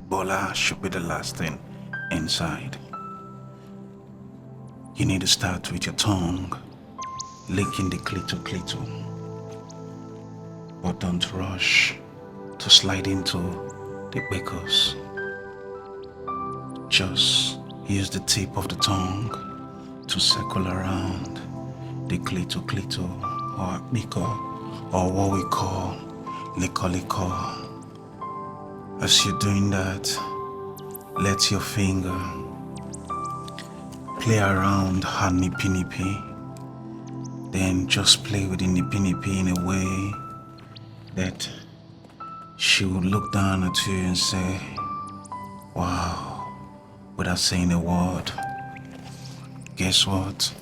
Bola should be the last thing inside. You need to start with your tongue, licking the clito, but don't rush to slide into the beckles. Just use the tip of the tongue to circle around the clito or biko, or what we call liko. As you're doing that, let your finger play around her nippy. Then just play with the nippy in a way that she will look down at you and say, wow, without saying a word. Guess what?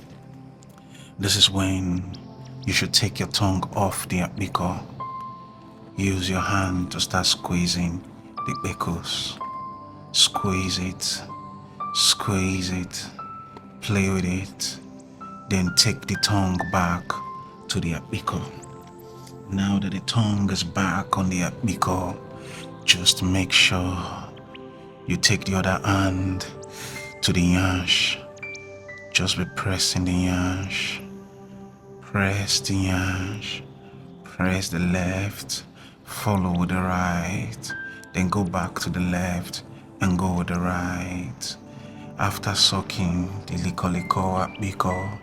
This is when you should take your tongue off the biko. Use your hand to start squeezing the beckles. Squeeze it, play with it, then take the tongue back to the biko. Now that the tongue is back on the biko, just make sure you take the other hand to the yansh. Just be pressing the yansh. Press the yansh. Press the left. Follow with the right. Then go back to the left and go with the right. After sucking the liko biko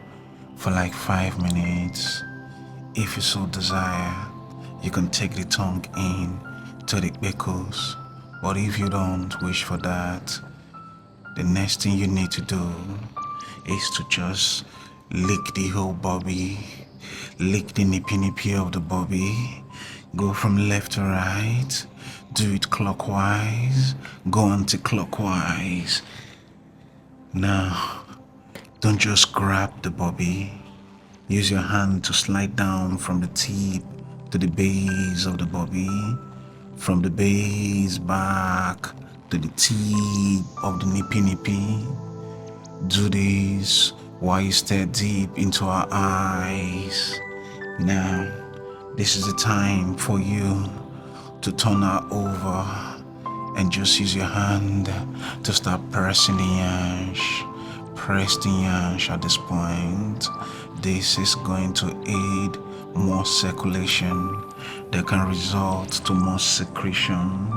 for like 5 minutes, if you so desire, you can take the tongue in to the beckles. But if you don't wish for that, the next thing you need to do is to just lick the whole bobby, lick the nippy of the bobby, go from left to right, do it clockwise, go anti-clockwise. Now, don't just grab the bobby. Use your hand to slide down from the tip to the base of the bobby, from the base back to the tip of the nippy. Do this while you stare deep into our eyes. Now, this is the time for you to turn her over and just use your hand to start pressing the yansh. Press the yansh at this point. This is going to aid more circulation that can result to more secretion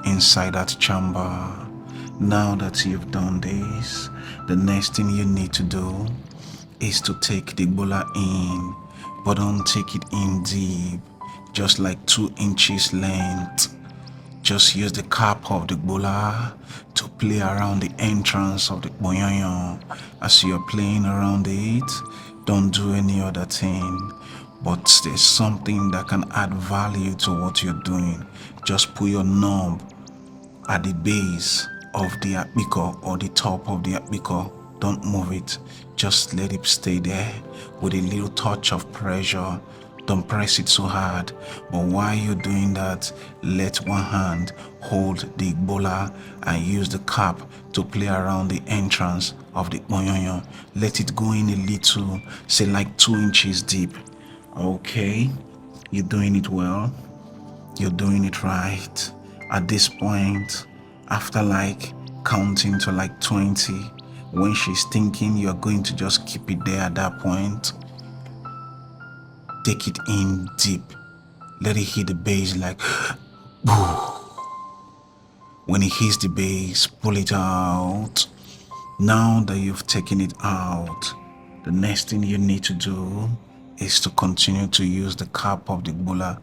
inside that chamber. Now that you've done this, the next thing you need to do is to take the bola in, but don't take it in deep, just like 2 inches length. Just use the cap of the bola to play around the entrance of the boyoyo. As you're playing around it, don't do any other thing. But there's something that can add value to what you're doing. Just put your knob at the base of the biko or the top of the biko. Don't move it. Just let it stay there with a little touch of pressure. Don't press it so hard. But while you're doing that, let one hand hold the bola and use the cap to play around the entrance of the boyoyo. Let it go in a little, say like 2 inches deep. Okay, you're doing it well. You're doing it right. At this point, after like counting to like 20, when she's thinking you're going to just keep it there at that point, take it in deep. Let it hit the base like when it hits the base, pull it out. Now that you've taken it out, the next thing you need to do is to continue to use the cap of the bola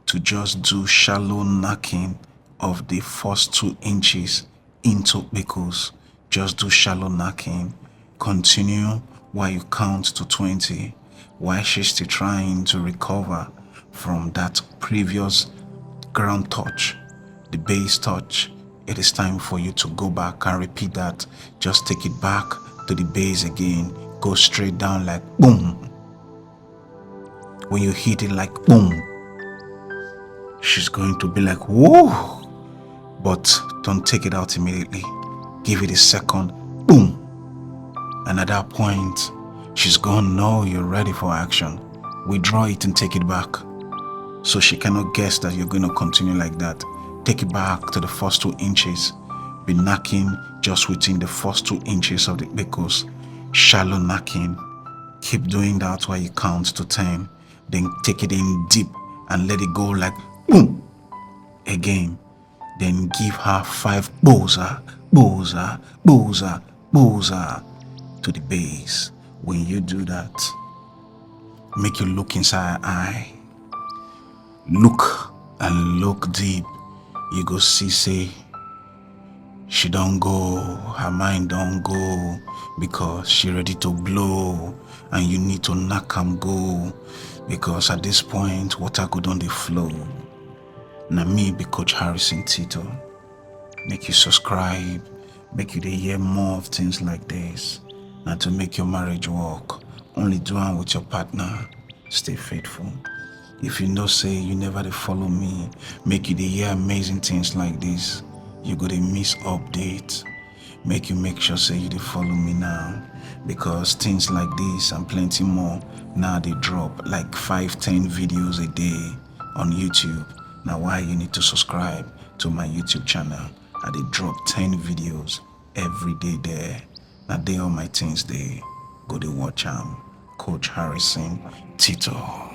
to just do shallow knocking of the first 2 inches into beckles. Just do shallow knocking. Continue while you count to 20, while she's still trying to recover from that previous ground touch, the base touch. It is time for you to go back and repeat that. Just take it back to the base again. Go straight down like boom. When you hit it like boom, she's going to be like, whoa. But don't take it out immediately. Give it a second, boom. And at that point, she's gonna know you're ready for action. Withdraw it and take it back. So she cannot guess that you're going to continue like that. take it back to the first 2 inches. Be knocking just within the first 2 inches of the pickles. Shallow knocking. Keep doing that while you count to 10. Then take it in deep and let it go like boom again. Then give her 5 boza, boza, boza, boza to the base. When you do that, make you look inside her eye. Look and look deep. You go see say she don't go, her mind don't go, because she ready to blow, and you need to knock am go, because at this point water go on the flow. Now me be Coach Harrison Tito. Make you subscribe, make you dey hear more of things like this. Now to make your marriage work, only do am with your partner. Stay faithful. If you know say you never dey follow me, make you dey hear amazing things like this, you go dey miss update. Make you make sure say you dey follow me now, because things like this and plenty more now they drop like 5-10 videos a day on YouTube. Now why you need to subscribe to my YouTube channel. I dey drop 10 videos every day there. Now they all my things they go dey watch am. Coach Harrison Tito.